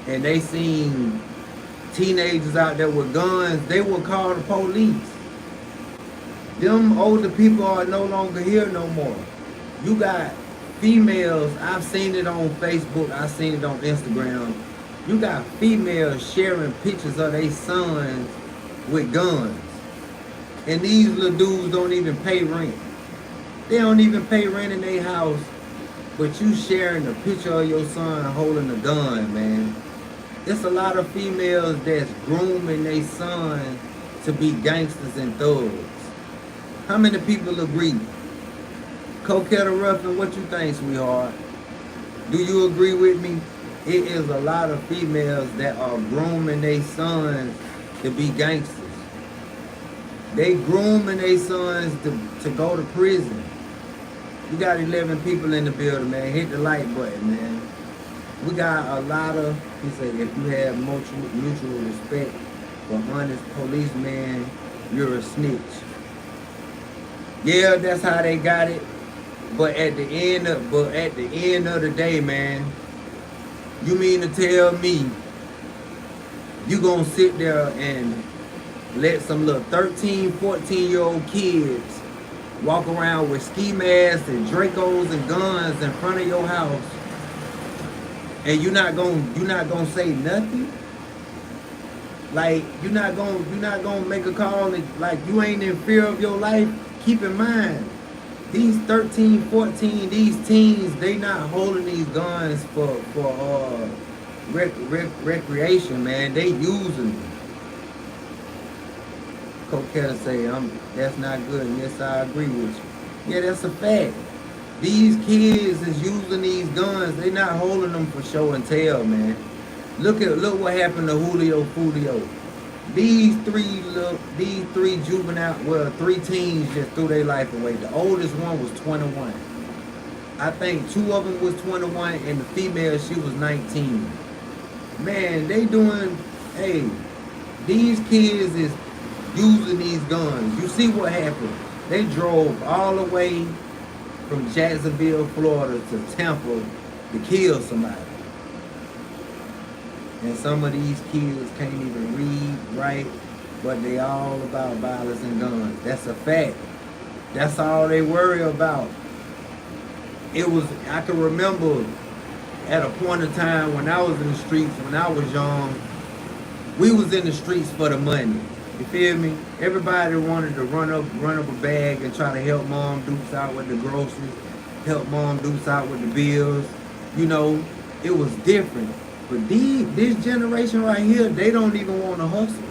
and they seen teenagers out there with guns, they would call the police. Them older people are no longer here no more. You got females, I've seen it on Facebook, I've seen it on Instagram. You got females sharing pictures of their sons with guns. And these little dudes don't even pay rent. They don't even pay rent in their house, but you sharing a picture of your son holding a gun, man. There's a lot of females that's grooming their sons to be gangsters and thugs. How many people agree? Coquette Ruffin, what you think, sweetheart? Do you agree with me? It is a lot of females that are grooming their sons to be gangsters. They grooming their sons to go to prison. You got 11 people in the building, man. Hit the like button, man. We got a lot of, he said, if you have mutual respect for honest policemen, you're a snitch. Yeah, that's how they got it. But at the end of the day, man, you mean to tell me You gonna sit there and let some little 13, 14-year-old kids walk around with ski masks and Dracos and guns in front of your house, and you're not gonna say nothing? Like you're not gonna make a call and, like, you ain't in fear of your life? Keep in mind, these 13, 14, these teens, they not holding these guns for recreation, man. They using them. Coquetta say, that's not good. And yes, I agree with you. Yeah, that's a fact. These kids is using these guns. They not holding them for show and tell, man. Look what happened to Julio Fulio. These three juvenile, well, three teens just threw their life away. The oldest one was 21. I think two of them was 21, and the female, she was 19. Man, they doing, hey, these kids is using these guns. You see what happened? They drove all the way from Jacksonville, Florida to Tampa to kill somebody. And some of these kids can't even read, write, but they all about violence and guns. That's a fact. That's all they worry about. I can remember at a point in time when I was in the streets, when I was young, we was in the streets for the money. You feel me? Everybody wanted to run up a bag and try to help mom deuce out with the groceries, help mom deuce out with the bills. You know, it was different. But this generation right here, they don't even want to hustle.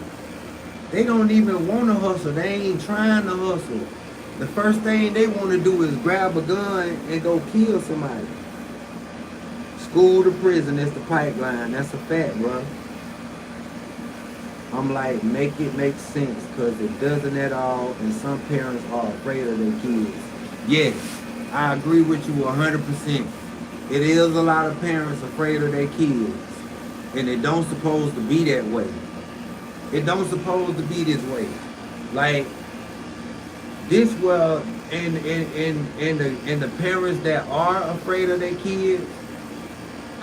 They don't even want to hustle. They ain't trying to hustle. The first thing they want to do is grab a gun and go kill somebody. School to prison is the pipeline. That's a fact, bro. I'm like, make it make sense, because it doesn't at all, and some parents are afraid of their kids. Yes, I agree with you 100%. It is a lot of parents afraid of their kids, and it don't supposed to be that way. It don't supposed to be this way. Like, this world, and the parents that are afraid of their kids,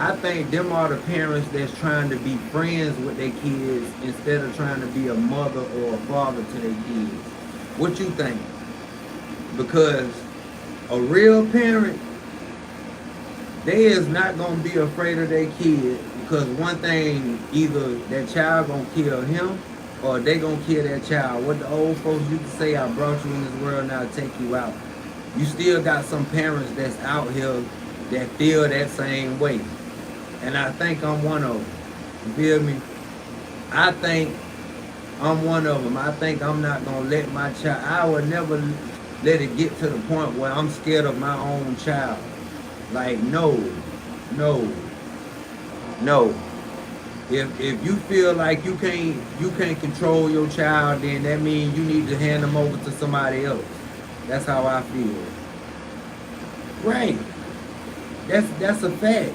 I think them are the parents that's trying to be friends with their kids instead of trying to be a mother or a father to their kids. What you think? Because a real parent, they is not going to be afraid of their kid, because one thing, either that child going to kill him or they going to kill that child. What the old folks used to say, I brought you in this world, now I take you out. You still got some parents that's out here that feel that same way. And I think I'm one of them. You feel me? I think I'm one of them. I think I'm not going to let my child, I would never let it get to the point where I'm scared of my own child. Like, no. If you feel like you can't control your child, then that means you need to hand them over to somebody else. That's how I feel. Right. That's a fact.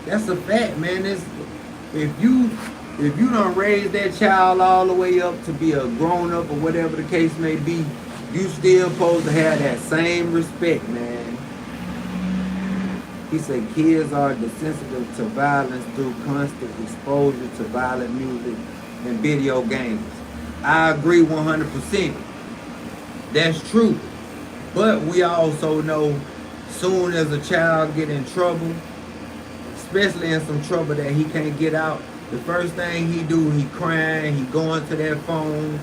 That's a fact, man. If you don't raise that child all the way up to be a grown up or whatever the case may be, you still supposed to have that same respect, man. He said kids are desensitive to violence through constant exposure to violent music and video games. I agree 100%. That's true. But we also know, soon as a child get in trouble, especially in some trouble that he can't get out, the first thing he do, he crying, he going to that phone,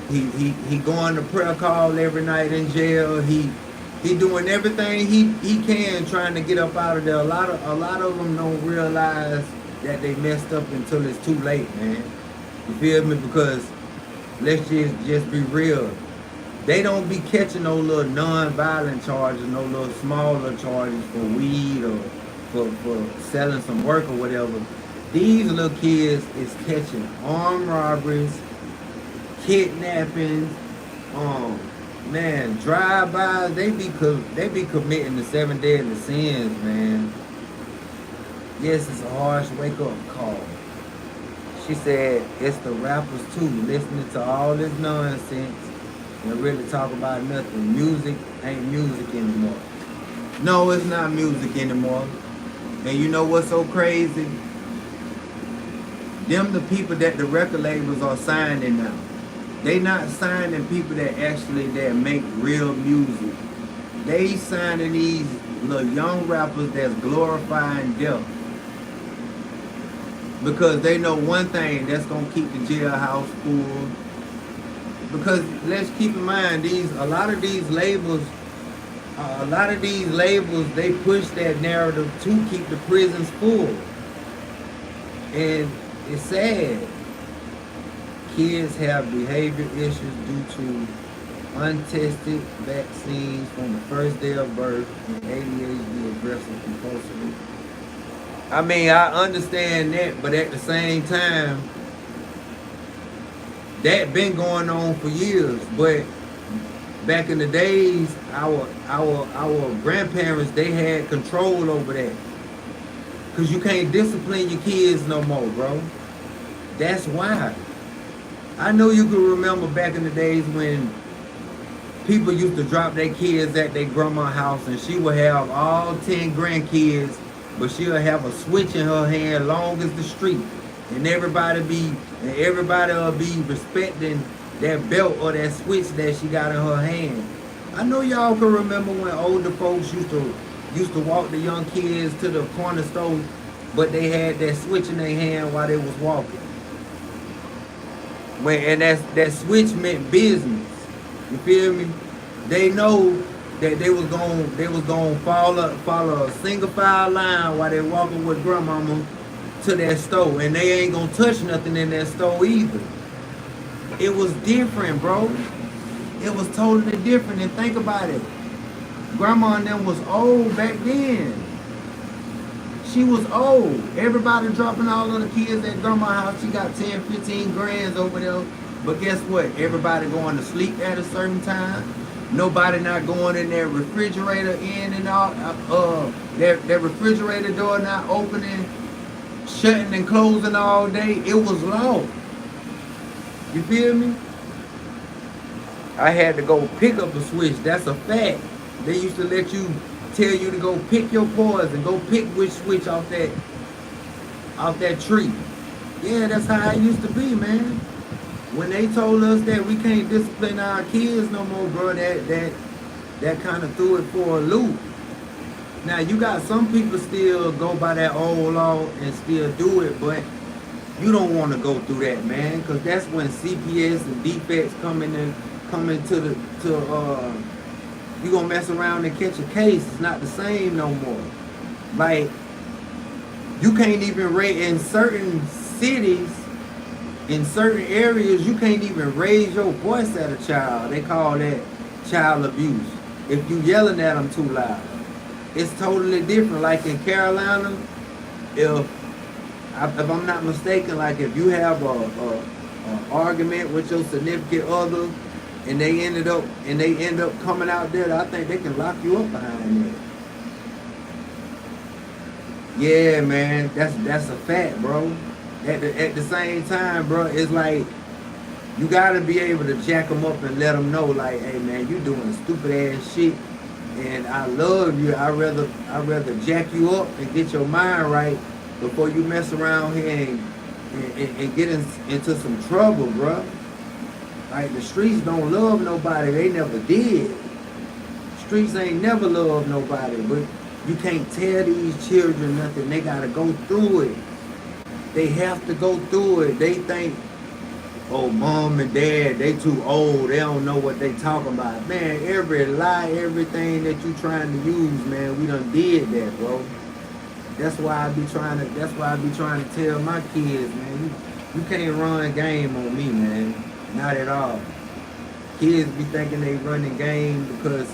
he going to prayer call every night in jail, he doing everything he can trying to get up out of there. A lot of them don't realize that they messed up until it's too late, man. You feel me? Because let's just be real. They don't be catching no little non-violent charges, no little smaller charges for weed or for selling some work or whatever. These little kids is catching armed robberies, kidnappings, man, drive-bys. They be committing the 7 deadly sins, man. Yes, it's a harsh wake-up call. She said it's the rappers too, listening to all this nonsense and really talk about nothing. Music ain't music anymore. No, it's not music anymore. And you know what's so crazy? Them the people that the record labels are signing now. They not signing people that actually that make real music. They signing these little young rappers that's glorifying death. Because they know one thing, that's gonna keep the jailhouse full. Because let's keep in mind, a lot of these labels, they push that narrative to keep the prisons full. And it's sad. Kids have behavior issues due to untested vaccines from the first day of birth and ADHD, aggressive compulsively. I mean, I understand that, but at the same time, that been going on for years. But back in the days, our grandparents, they had control over that. Cause you can't discipline your kids no more, bro. That's why. I know you can remember back in the days when people used to drop their kids at their grandma's house and she would have all 10 grandkids, but she'll have a switch in her hand long as the street. And everybody will be respecting that belt or that switch that she got in her hand. I know y'all can remember when older folks used to walk the young kids to the corner store, but they had that switch in their hand while they was walking. And that switch meant business. You feel me? They know that they was gonna follow a single file line while they walking with grandmama to that store, and they ain't gonna touch nothing in that store either. It was different, bro. It was totally different. And think about it. Grandma and them was old back then. She was old. Everybody dropping all of the kids at grandma's house. She got 10, 15 grands over there. But guess what? Everybody going to sleep at a certain time. Nobody not going in their refrigerator in and out. Their refrigerator door not opening, shutting and closing all day. It was law. You feel me? I had to go pick up a switch. That's a fact. They used to tell you to go pick your poison, go pick which switch off that tree. Yeah, that's how it used to be, man. When they told us that we can't discipline our kids no more, bro, that kind of threw it for a loop. Now, you got some people still go by that old law and still do it, but you don't want to go through that, man, because that's when CPS and defects come into you gonna mess around and catch a case. It's not the same no more. Like, you can't even in certain cities, in certain areas, you can't even raise your voice at a child. They call that child abuse. If you yelling at them too loud. It's totally different. Like in Carolina, if I'm not mistaken, like if you have a argument with your significant other, and they end up coming out there, I think they can lock you up behind that. Yeah, man, that's a fact, bro. At the same time, bro, it's like you gotta be able to jack them up and let them know, like, hey, man, you doing stupid ass shit, and I love you. I rather jack you up and get your mind right before you mess around here and get into some trouble, bro. Like, the streets don't love nobody. They never did. Streets ain't never loved nobody. But you can't tell these children nothing. They gotta go through it. They have to go through it. They think, oh, mom and dad, they too old. They don't know what they talking about. Man, every lie, everything that you trying to use, man, we done did that, bro. That's why I be trying to tell my kids, man, you can't run game on me, man. Not at all. Kids be thinking they running game because,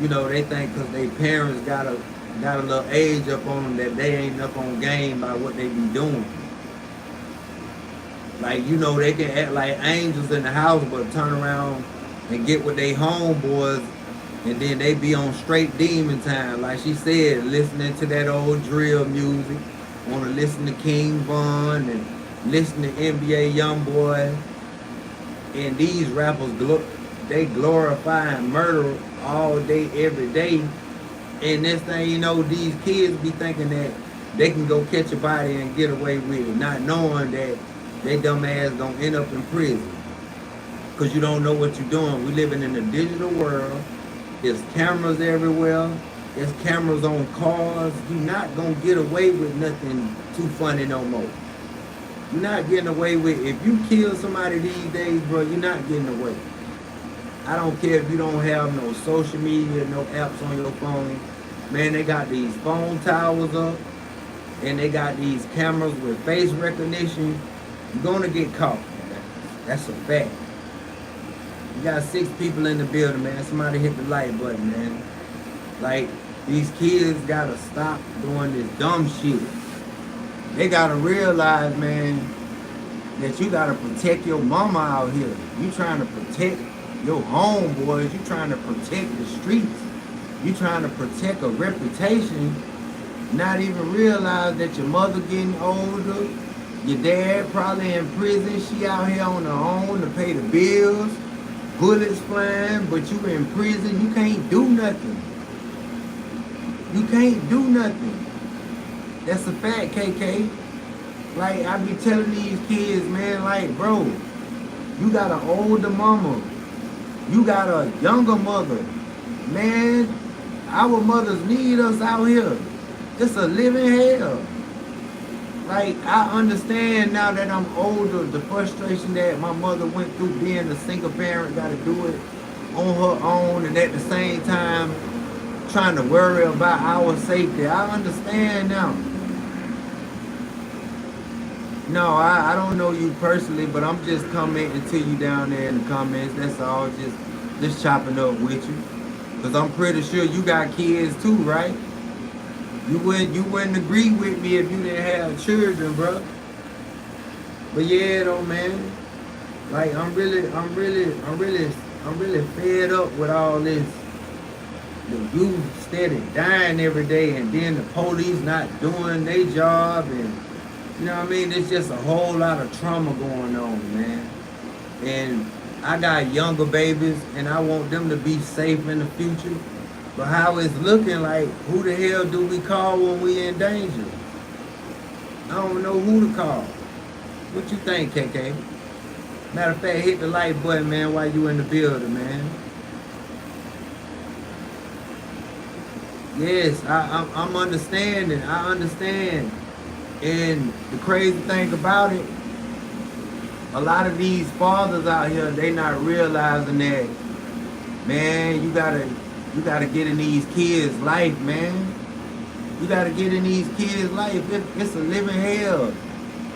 you know, they think because their parents got a little age up on them that they ain't up on game by what they be doing. Like, you know, they can act like angels in the house but turn around and get with their homeboys, and then they be on straight demon time. Like she said, listening to that old drill music, want to listen to King Von and listen to NBA Youngboy. And these rappers, they glorifying murder all day, every day. And this thing, you know, these kids be thinking that they can go catch a body and get away with it, not knowing that they dumb ass gonna end up in prison. Cause you don't know what you're doing. We living in a digital world. There's cameras everywhere. There's cameras on cars. You're not gonna get away with nothing too funny no more. You're not getting away with, if you kill somebody these days, bro, you're not getting away. I don't care if you don't have no social media, no apps on your phone. Man, they got these phone towers up and they got these cameras with face recognition. You're gonna get caught. That's a fact. You got 6 people in the building, man. Somebody hit the like button, man. Like, these kids gotta stop doing this dumb shit. They gotta realize, man, that you gotta protect your mama out here. You trying to protect your homeboys. You trying to protect the streets. You trying to protect a reputation. Not even realize that your mother getting older. Your dad probably in prison. She out here on her own to pay the bills. Bullets flying, but you in prison. You can't do nothing. You can't do nothing. That's a fact, KK. Like, I be telling these kids, man, like, bro, you got an older mama. You got a younger mother. Man, our mothers need us out here. It's a living hell. Like, I understand now that I'm older, the frustration that my mother went through being a single parent, got to do it on her own, and at the same time, trying to worry about our safety. I understand now. No, I don't know you personally, but I'm just commenting to you down there in the comments. That's all, just chopping up with you. Because I'm pretty sure you got kids too, right? You wouldn't agree with me if you didn't have children, bro. But yeah, though, man. Like, I'm really fed up with all this. The youth steady dying every day, and then the police not doing their job, and you know what I mean? It's just a whole lot of trauma going on, man. And I got younger babies, and I want them to be safe in the future. But how it's looking like, who the hell do we call when we in danger? I don't know who to call. What you think, KK? Matter of fact, hit the like button, man, while you in the building, man. Yes, I'm understanding. I understand. And the crazy thing about it, a lot of these fathers out here, they not realizing that, man, you gotta get in these kids' life, man. You gotta get in these kids' life. It's a living hell.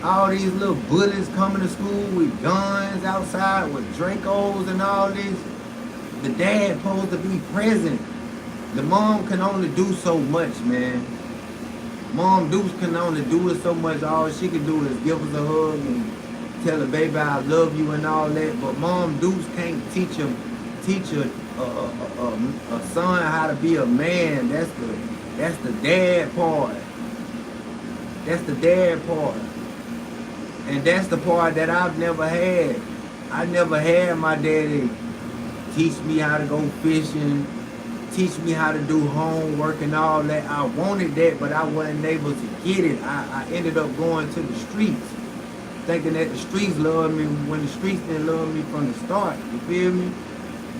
All these little bullies coming to school with guns outside with Dracos and all this. The dad supposed to be present. The mom can only do so much, man. Mom Deuce can only do it so much. All she can do is give us a hug and tell her, baby, I love you and all that. But Mom Deuce can't teach a son how to be a man. That's the dad part. That's the dad part. And that's the part that I've never had. I never had my daddy teach me how to go fishing, teach me how to do homework and all that. I wanted that, but I wasn't able to get it. I ended up going to the streets, thinking that the streets loved me when the streets didn't love me from the start. You feel me?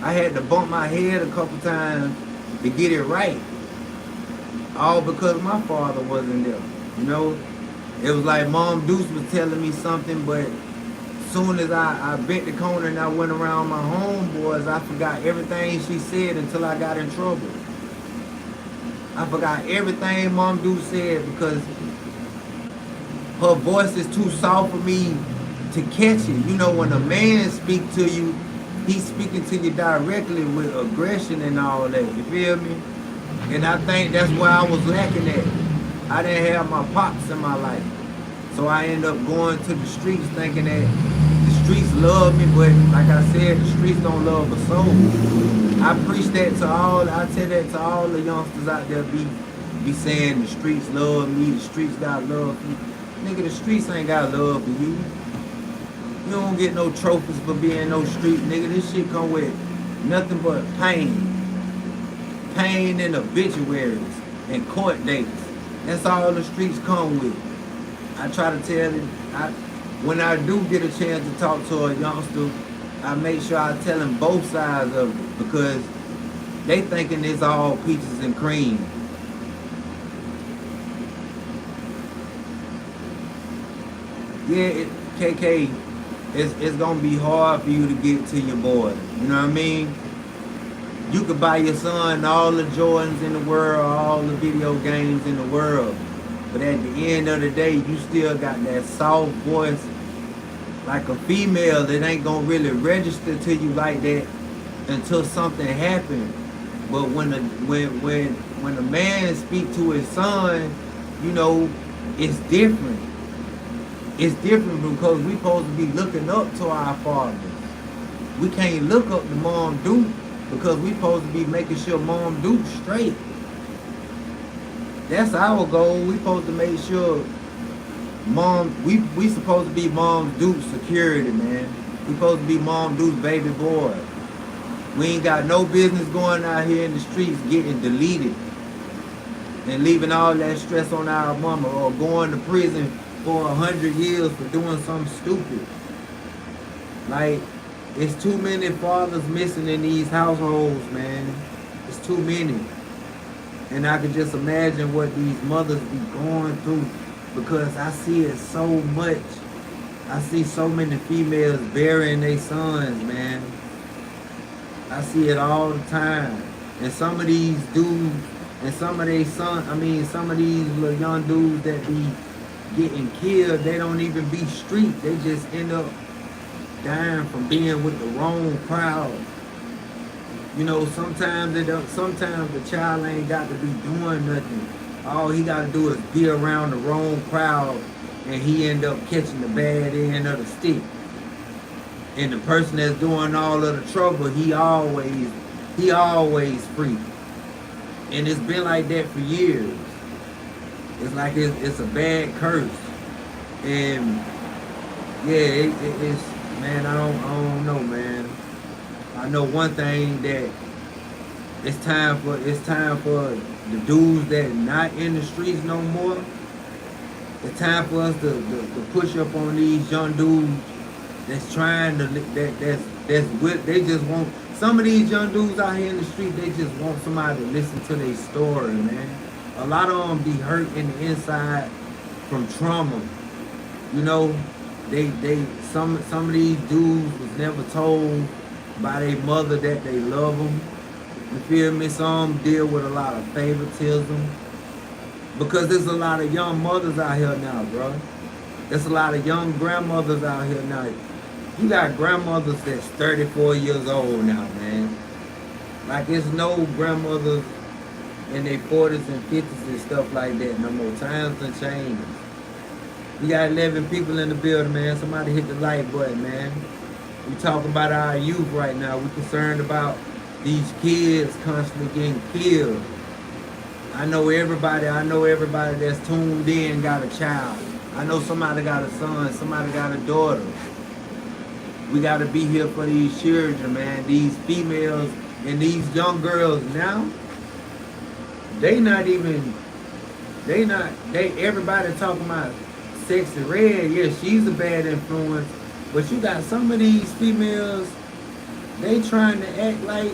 I had to bump my head a couple times to get it right. All because my father wasn't there. You know? It was like Mom Deuce was telling me something, but soon as I bent the corner and I went around my homeboys, I forgot everything she said until I got in trouble. I forgot everything Mom Deuce said because her voice is too soft for me to catch it. You know, when a man speaks to you, he's speaking to you directly with aggression and all that. You feel me? And I think that's where I was lacking at. I didn't have my pops in my life. So I ended up going to the streets thinking that the streets love me, but like I said, the streets don't love a soul. I preach that to all, I tell that to all the youngsters out there be saying the streets love me, the streets got love for me. Nigga, the streets ain't got love for you. You don't get no trophies for being no street, nigga. This shit come with nothing but pain. Pain and obituaries and court dates. That's all the streets come with. I try to tell it. When I do get a chance to talk to a youngster, I make sure I tell them both sides of it because they thinking it's all peaches and cream. Yeah, KK, it's gonna be hard for you to get to your boy. You know what I mean? You could buy your son all the Jordans in the world, all the video games in the world, but at the end of the day, you still got that soft voice, like a female that ain't gonna really register to you like that until something happens. But when a man speak to his son, you know, it's different. It's different because we supposed to be looking up to our fathers. We can't look up to Mom Duke because we supposed to be making sure Mom Duke straight. That's our goal. We supposed to make sure we supposed to be Mom Duke's security, man. We supposed to be Mom Duke's baby boy. We ain't got no business going out here in the streets getting deleted and leaving all that stress on our mama or going to prison for 100 years for doing something stupid. Like, it's too many fathers missing in these households, man. It's too many. And I can just imagine what these mothers be going through because I see it so much. I see so many females burying their sons, man. I see it all the time. And some of these dudes, and some of these little young dudes that be getting killed, they don't even be street. They just end up dying from being with the wrong crowd. You know, sometimes the child ain't got to be doing nothing. All he got to do is be around the wrong crowd, and he end up catching the bad end of the stick. And the person that's doing all of the trouble, he always free. And it's been like that for years. It's like it's a bad curse. And yeah, it's man, I don't know, man. I know one thing that it's time for the dudes that not in the streets no more. It's time for us to push up on these young dudes that's trying to they just want some of these young dudes out here in the street. They just want somebody to listen to their story, man. A lot of them be hurt in the inside from trauma. You know, some of these dudes was never told by their mother that they love them. You feel me? Some deal with a lot of favoritism because there's a lot of young mothers out here now, bro. There's a lot of young grandmothers out here now. You got grandmothers that's 34 years old now, man. Like, it's no grandmothers in their 40s and 50s and stuff like that no more. Times done changed. We got 11 people in the building, man. Somebody hit the like button, man. We talking about our youth right now. We concerned about these kids constantly getting killed. I know everybody that's tuned in got a child. I know somebody got a son, somebody got a daughter. We got to be here for these children, man. These females and these young girls now, everybody talking about Sexy Red. Yeah, she's a bad influence. But you got some of these females, they trying to act like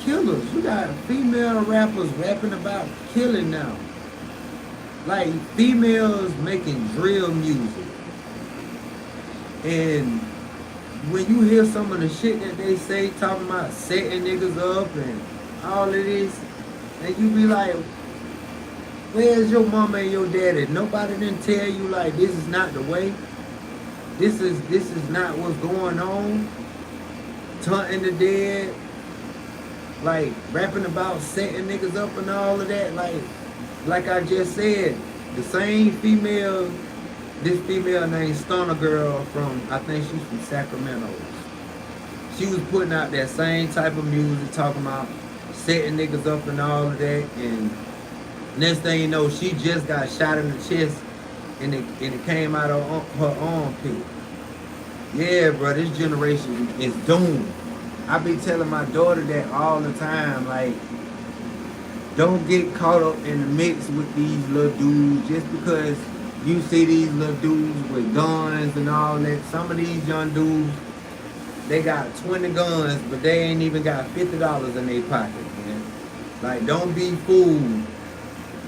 killers. You got female rappers rapping about killing now. Like, females making drill music. And when you hear some of the shit that they say, talking about setting niggas up and all of this, and you be like, where's your mama and your daddy? Nobody didn't tell you, like, this is not the way. This is not what's going on. Taunting the dead. Like, rapping about setting niggas up and all of that. Like I just said, the same female, this female named Stunner Girl from, I think she's from Sacramento. She was putting out that same type of music, talking about setting niggas up and all of that. And next thing you know, she just got shot in the chest, and it came out of her armpit. Yeah, bro, this generation is doomed. I be telling my daughter that all the time. Like, don't get caught up in the mix with these little dudes just because you see these little dudes with guns and all that. Some of these young dudes, they got 20 guns, but they ain't even got $50 in their pocket, man. Like, don't be fooled.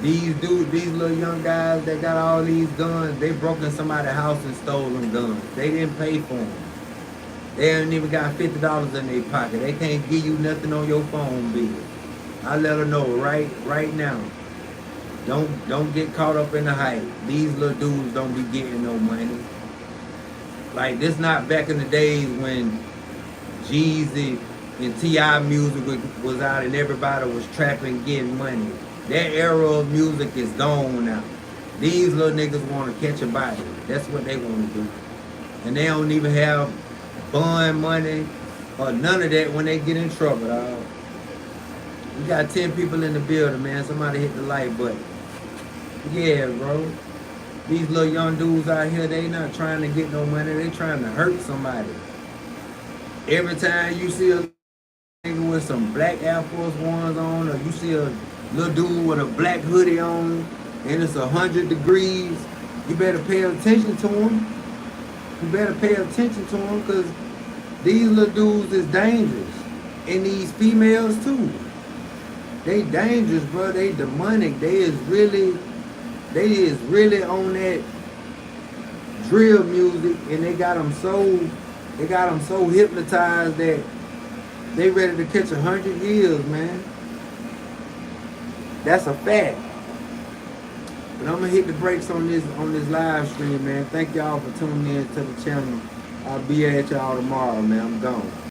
These dudes, these little young guys that got all these guns, they broke in somebody's house and stole them guns. They didn't pay for them. They ain't even got $50 in their pocket. They can't give you nothing on your phone bill. I let her know right now. Don't get caught up in the hype. These little dudes don't be getting no money. Like, this not back in the days when Jeezy and T.I. music was out and everybody was trapping, getting money. That era of music is gone now. These little niggas want to catch a body. That's what they want to do. And they don't even have bond money or none of that when they get in trouble, dog. We got 10 people in the building, man. Somebody hit the like button. Yeah, bro. These little young dudes out here, they not trying to get no money. They trying to hurt somebody. Every time you see a nigga with some black Air Force Ones on, or you see a little dude with a black hoodie on, and it's 100 degrees, you better pay attention to him. You better pay attention to them, because these little dudes is dangerous. And these females too. They dangerous, bro. They demonic. They is really on that drill music, and they got them so hypnotized that they ready to catch 100 years, man. That's a fact. But I'm gonna hit the brakes on this live stream, man. Thank y'all for tuning in to the channel. I'll be at y'all tomorrow, man. I'm gone.